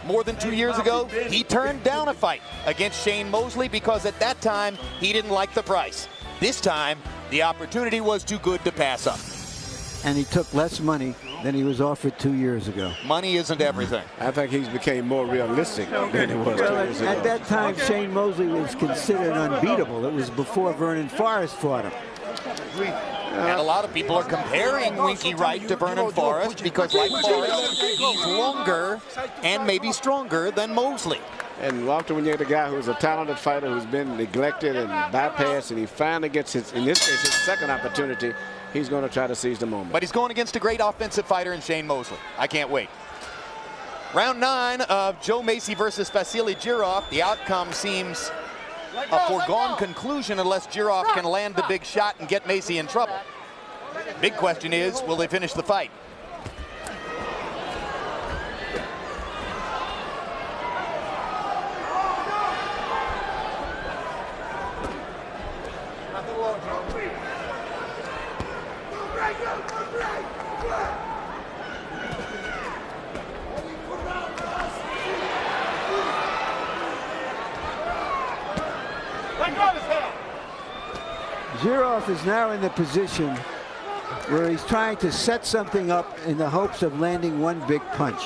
G: More than 2 years ago, he turned down a fight against Shane Mosley because at that time, he didn't like the price. This time, the opportunity was too good to pass up.
B: And he took less money than he was offered 2 years ago.
G: Money isn't everything.
D: I think he's became more realistic than he was 2 years ago.
B: At that time, Shane Mosley was considered unbeatable. It was before Vernon Forrest fought him.
G: And a lot of people are comparing Winky Wright to Vernon Forrest because, like Forrest, he's longer and maybe stronger than Mosley.
D: And often when you get a guy who's a talented fighter who's been neglected and bypassed, and he finally gets his, in this case, his second opportunity, he's going to try to seize the moment.
G: But he's going against a great offensive fighter in Shane Mosley. I can't wait. Round 9 of Joe Mesi versus Vassiliy Jirov. The outcome seems a foregone conclusion unless Jirov can land the big shot and get Mesi in trouble. Big question is, will they finish the fight?
B: Jirov is now in the position where he's trying to set something up in the hopes of landing one big punch.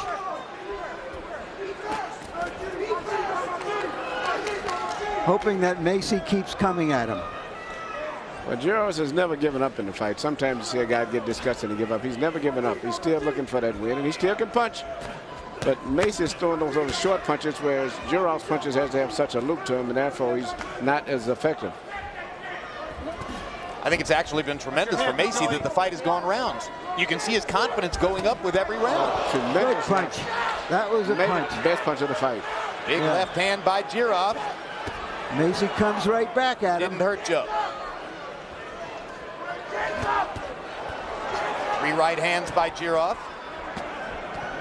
B: Hoping that Mesi keeps coming at him.
D: Well, Jirov has never given up in the fight. Sometimes you see a guy get disgusted and give up. He's never given up. He's still looking for that win, and he still can punch. But Mesi is throwing those little short punches, whereas Jirov's punches has to have such a loop to him, and therefore he's not as effective.
G: I think it's actually been tremendous for Mesi that the fight has gone rounds. You can see his confidence going up with every round.
B: Good punch. That was a punch.
D: Best punch of the fight.
G: Big left hand by Jirov.
B: Mesi comes right back at him.
G: Didn't hurt Joe. 3 right hands by Jirov.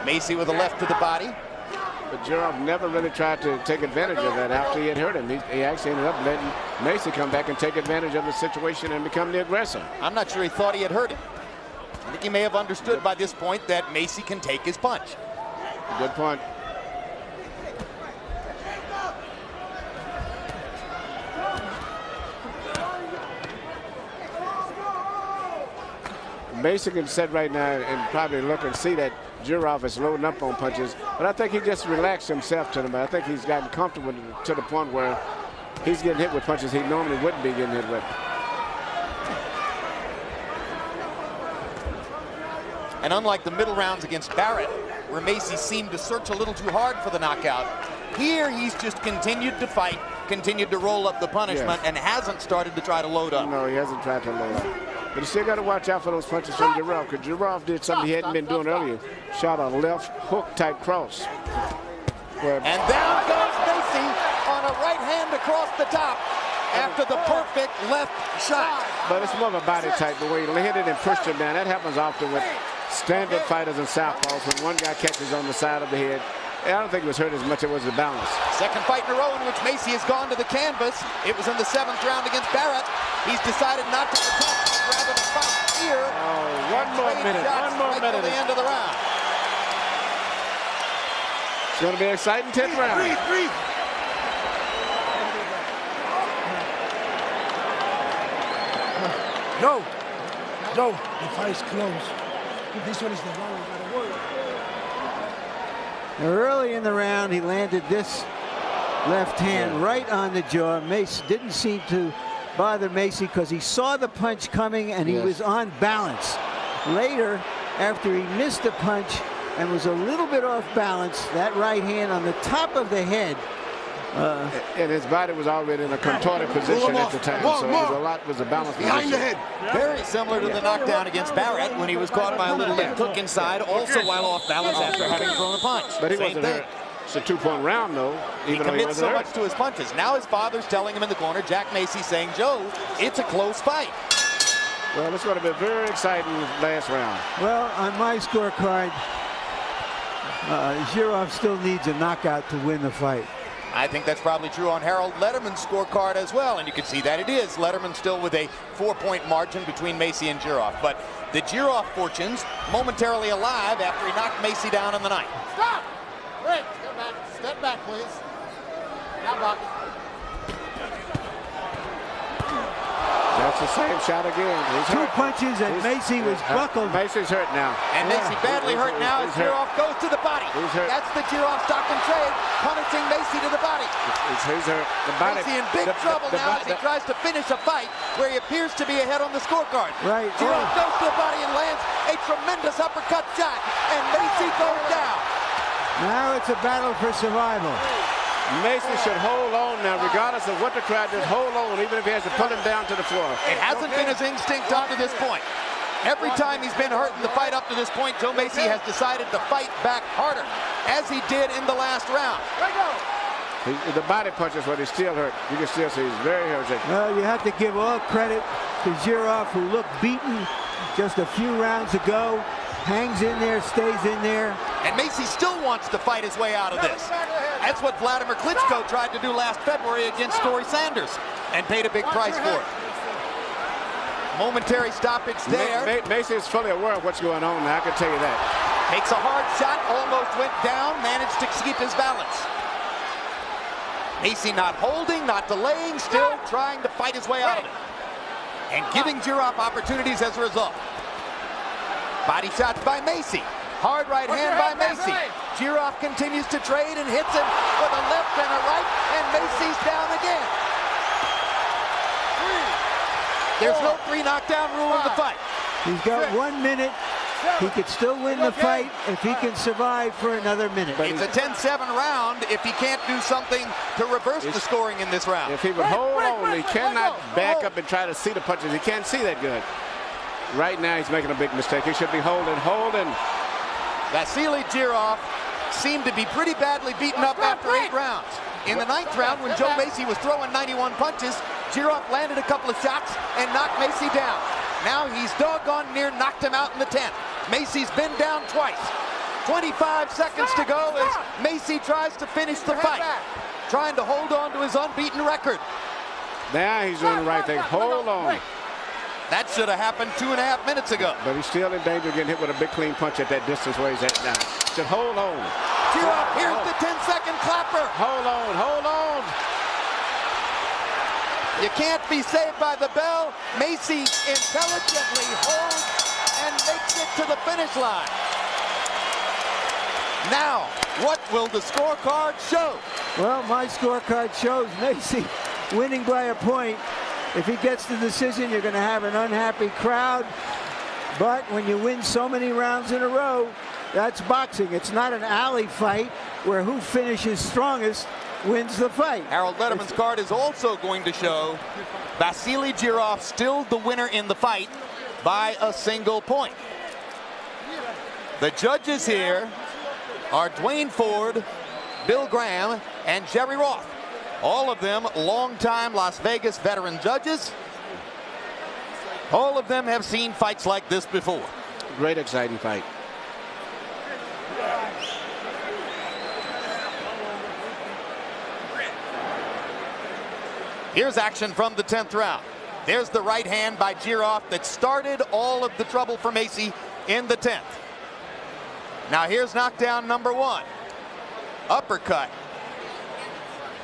G: Mesi with a left to the body.
D: But Jirov never really tried to take advantage of that after he had hurt him. He actually ended up letting Mesi come back and take advantage of the situation and become the aggressor.
G: I'm not sure he thought he had hurt him. I think he may have understood by this point that Mesi can take his punch.
D: Good point. Mesi can sit right now and probably look and see that Jirov is loading up on punches, but I think he just relaxed himself to them. I think he's gotten comfortable to the point where he's getting hit with punches he normally wouldn't be getting hit with.
G: And unlike the middle rounds against Barrett, where Mesi seemed to search a little too hard for the knockout, here he's just continued to fight, continued to roll up the punishment, and hasn't started to try to load up.
D: No, he hasn't tried to load up. But you still got to watch out for those punches from Jirov, because Jirov did something he hadn't been doing earlier. Shot a left hook-type cross.
G: And down goes Mesi on a right hand across the top after the perfect left shot.
D: But it's more of a body type, the way he hit it and pushed him down. That happens often with standard fighters and southpaws when one guy catches on the side of the head. I don't think it was hurt as much as it was the balance.
G: Second fight in a row in which Mesi has gone to the canvas. It was in the 7th round against Barrett. He's decided not to protect, rather to fight here.
D: Oh, one more minute. One more minute.
G: To the end of the round.
D: It's going to be an exciting 10th round.
H: Breathe. Joe, the fight's close. This one is the round we gotta work.
B: Early in the round, he landed this left hand right on the jaw. Mesi didn't seem to bother Mesi because he saw the punch coming and he was on balance. Later, after he missed the punch and was a little bit off balance, that right hand on the top of the head.
D: And his body was already in a contorted position at the time, so it was a balance
H: behind the head.
G: Very similar to the knockdown against Barrett when he was caught by a little left hook inside, also while off balance after having thrown a punch.
D: But he wasn't hurt. It's a 2-point round, though.
G: He commits so much to his punches. Now his father's telling him in the corner, Jack Mesi saying, Joe, it's a close fight.
D: Well, it's going to be very exciting last round.
B: Well, on my scorecard, Jirov still needs a knockout to win the fight.
G: I think that's probably true on Harold Letterman's scorecard as well, and you can see that it is. Letterman still with a 4-point margin between Mesi and Jirov. But the Jirov fortunes momentarily alive after he knocked Mesi down in the ninth.
C: Stop! Rick, step back, please. Now back.
D: That's the same shot again. He's
B: Two
D: hurt.
B: punches and Mesi was buckled.
D: Mesi's hurt now.
G: And Mesi badly hurt now as Jirov goes to the body.
D: He's hurt.
G: That's the Jirov stock and trade, punishing Mesi to the body.
D: He's hurt. The body.
G: Mesi in big trouble now as he tries to finish a fight where he appears to be ahead on the scorecard.
B: Right.
G: Jirov goes to the body and lands a tremendous uppercut shot, and Mesi goes down.
B: Now it's a battle for survival.
D: Mesi should hold on now, regardless of what the crowd does. Hold on, even if he has to pull him down to the floor.
G: It hasn't been his instinct up to this point. Every time he's been hurt in the fight up to this point, Joe Mesi has decided to fight back harder, as he did in the last round.
D: The body punches, but he's still hurt. You can still see he's very hurt.
B: Well, you have to give all credit to Jirov, who looked beaten just a few rounds ago. Hangs in there, stays in there.
G: And Mesi still wants to fight his way out of this. That's what Vladimir Klitschko tried to do last February against Story Sanders and paid a big price for it. Momentary stoppage there.
D: Mesi is fully aware of what's going on now, I can tell you that.
G: Takes a hard shot, almost went down, managed to keep his balance. Mesi not holding, not delaying, still trying to fight his way out of it. And giving Jirov opportunities as a result. Body shots by Mesi. Hard right hand by Mesi. Jirov continues to trade and hits him with a left and a right, and Mesi's down again. There's no 3 knockdown rule in the fight.
B: He's got 1 minute. He could still win the fight if he can survive for another minute.
G: It's a 10-7 round if he can't do something to reverse the scoring in this round.
D: If he would hold on, he cannot back up and try to see the punches. He can't see that good. Right now, he's making a big mistake. He should be holding.
G: Vassiliy Jirov seemed to be pretty badly beaten up after 8 rounds. In the 9th round, when Joe Mesi was throwing 91 punches, Jirov landed a couple of shots and knocked Mesi down. Now he's doggone near knocked him out in the 10th. Mesi's been down twice. 25 seconds to go as Mesi tries to finish the fight, trying to hold on to his unbeaten record.
D: Now he's doing the right thing. Hold on.
G: That should have happened 2.5 minutes ago.
D: But he's still in danger of getting hit with a big clean punch at that distance where he's at now. Should hold on.
G: Jirov, here's the 10-second clapper.
D: Hold on.
G: You can't be saved by the bell. Mesi intelligently holds and makes it to the finish line. Now, what will the scorecard show?
B: Well, my scorecard shows Mesi winning by a point. If he gets the decision, you're going to have an unhappy crowd. But when you win so many rounds in a row, that's boxing. It's not an alley fight where who finishes strongest wins the fight.
G: Harold Letterman's card is also going to show Vassiliy Jirov still the winner in the fight by a single point. The judges here are Dwayne Ford, Bill Graham, and Jerry Roth. All of them longtime Las Vegas veteran judges. All of them have seen fights like this before.
D: Great exciting fight.
G: Here's action from the 10th round. There's the right hand by Jirov that started all of the trouble for Mesi in the 10th. Now here's knockdown number 1. Uppercut.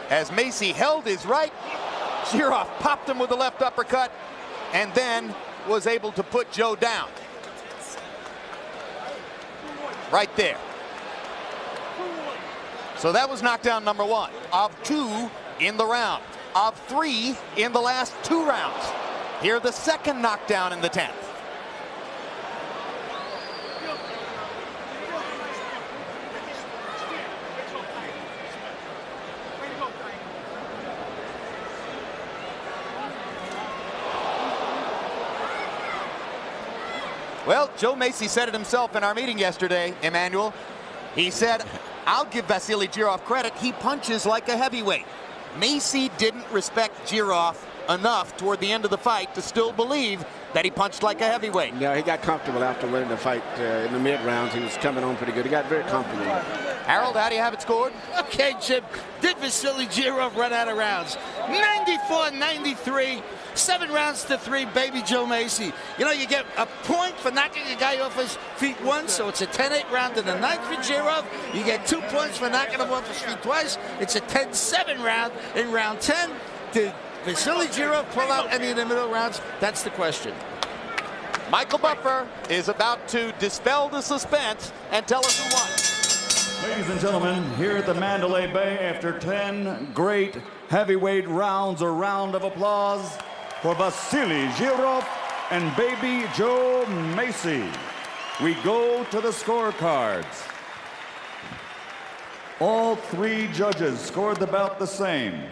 G: As Mesi held his right, Jirov popped him with the left uppercut and then was able to put Joe down. Right there. So that was knockdown number 1 of 2 in the round, of 3 in the last 2 rounds. Here the second knockdown in the 10th. Well, Joe Mesi said it himself in our meeting yesterday, Emmanuel. He said, I'll give Vassiliy Jirov credit. He punches like a heavyweight. Mesi didn't respect Jirov enough toward the end of the fight to still believe
J: that he punched like a heavyweight.
D: Yeah, he got comfortable after winning the fight in the mid-rounds. He was coming on pretty good. He got very comfortable.
J: Harold, how do you have it scored?
C: Okay, Jim. Did Vassiliy Jirov run out of rounds? 94-93. 7 rounds to 3, baby Joe Mesi. You know, you get a point for knocking a guy off his feet once, so it's a 10-8 round in the 9th for Jirov. You get 2 points for knocking him off his feet twice. It's a 10-7 round in round 10. Did Vassiliy Jirov pull out any of the middle rounds? That's the question.
J: Michael Buffer is about to dispel the suspense and tell us who won.
E: Ladies and gentlemen, here at the Mandalay Bay, after 10 great heavyweight rounds, a round of applause for Vassiliy Jirov and baby Joe Mesi. We go to the scorecards. All 3 judges scored about the same,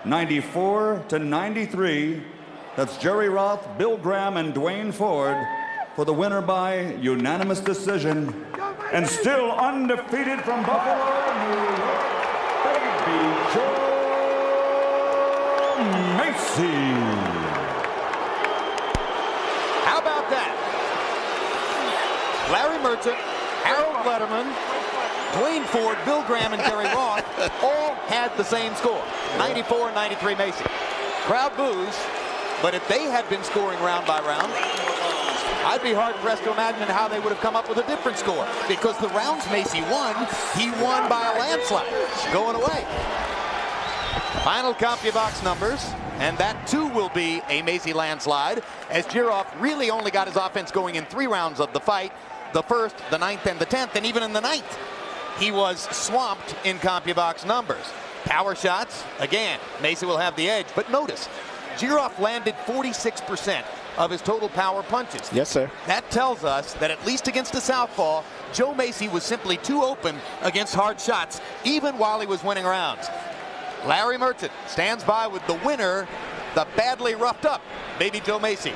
E: 94-93. That's Jerry Roth, Bill Graham, and Dwayne Ford for the winner by unanimous decision. And still undefeated from Buffalo, New York, baby Joe Mesi.
J: How about that? Larry Merchant, Harold Letterman, Dwayne Ford, Bill Graham, and Jerry Roth all had the same score, 94-93 Mesi. Crowd boos, but if they had been scoring round by round, I'd be hard-pressed to imagine how they would have come up with a different score, because the rounds Mesi won, he won by a landslide, going away. Final CompuBox numbers, and that too will be a Mesi landslide, as Jirov really only got his offense going in 3 rounds of the fight, the 1st, the 9th, and the 10th, and even in the 9th, he was swamped in CompuBox numbers. Power shots, again, Mesi will have the edge, but notice, Jirov landed 46% of his total power punches.
D: Yes, sir.
J: That tells us that at least against the southpaw, Joe Mesi was simply too open against hard shots, even while he was winning rounds. Larry Merchant stands by with the winner, the badly roughed up baby Joe Mesi.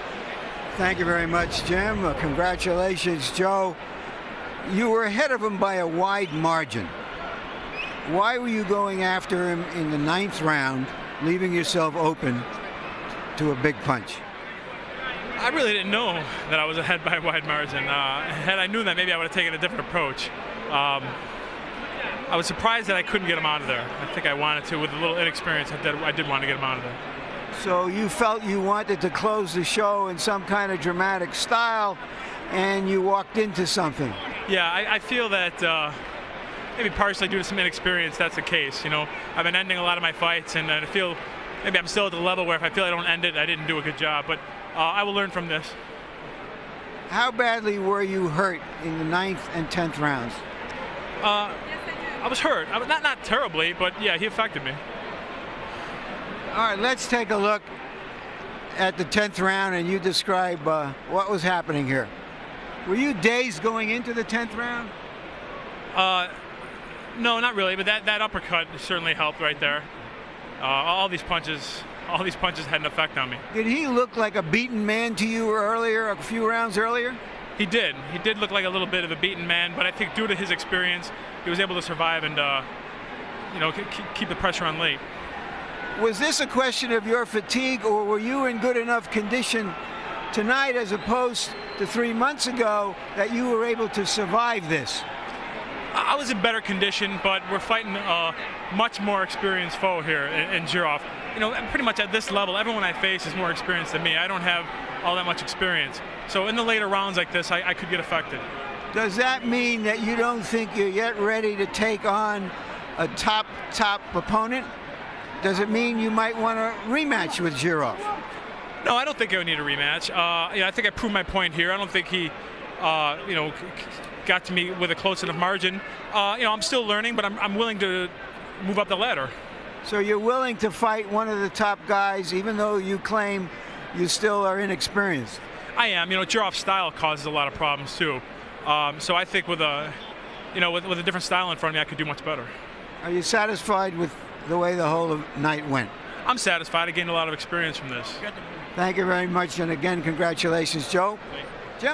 B: Thank you very much, Jim. Congratulations, Joe. You were ahead of him by a wide margin. Why were you going after him in the 9th round, leaving yourself open to a big punch?
K: I really didn't know that I was ahead by a wide margin. Had I knew that, maybe I would have taken a different approach. I was surprised that I couldn't get him out of there. I think I wanted to. With a little inexperience, I did want to get him out of there.
B: So you felt you wanted to close the show in some kind of dramatic style, and you walked into something.
K: Yeah, I feel that maybe partially due to some inexperience, that's the case. You know, I've been ending a lot of my fights, and I feel maybe I'm still at the level where if I feel I don't end it, I didn't do a good job. But I will learn from this.
B: How badly were you hurt in the 9th and 10th rounds?
K: I was hurt. Not terribly, but yeah, he affected me.
B: All right, let's take a look at the 10th round, and you describe what was happening here. Were you dazed going into the 10th round?
K: No, not really, but that uppercut certainly helped right there. All these punches had an effect on me.
B: Did he look like a beaten man to you earlier, a few rounds earlier?
K: He did. He did look like a little bit of a beaten man, but I think due to his experience, he was able to survive and, you know, keep the pressure on late.
B: Was this a question of your fatigue, or were you in good enough condition tonight as opposed to 3 months ago that you were able to survive this?
K: I was in better condition, but we're fighting a much more experienced foe here in Jirov. You know, pretty much at this level, everyone I face is more experienced than me. I don't have all that much experience. So in the later rounds like this, I could get affected.
B: Does that mean that you don't think you're yet ready to take on a top opponent? Does it mean you might want a rematch with Jirov?
K: No, I don't think I would need a rematch. You know, I think I proved my point here. I don't think he, you know, got to me with a close enough margin. You know, I'm still learning, but I'm willing to move up the ladder.
B: So you're willing to fight one of the top guys, even though you claim you still are inexperienced?
K: I am. You know, Jirov's style causes a lot of problems too. So I think with a, you know, with a different style in front of me, I could do much better.
B: Are you satisfied with the way the whole night went?
K: I'm satisfied. I gained a lot of experience from this.
B: Thank you very much, and again, congratulations, Joe.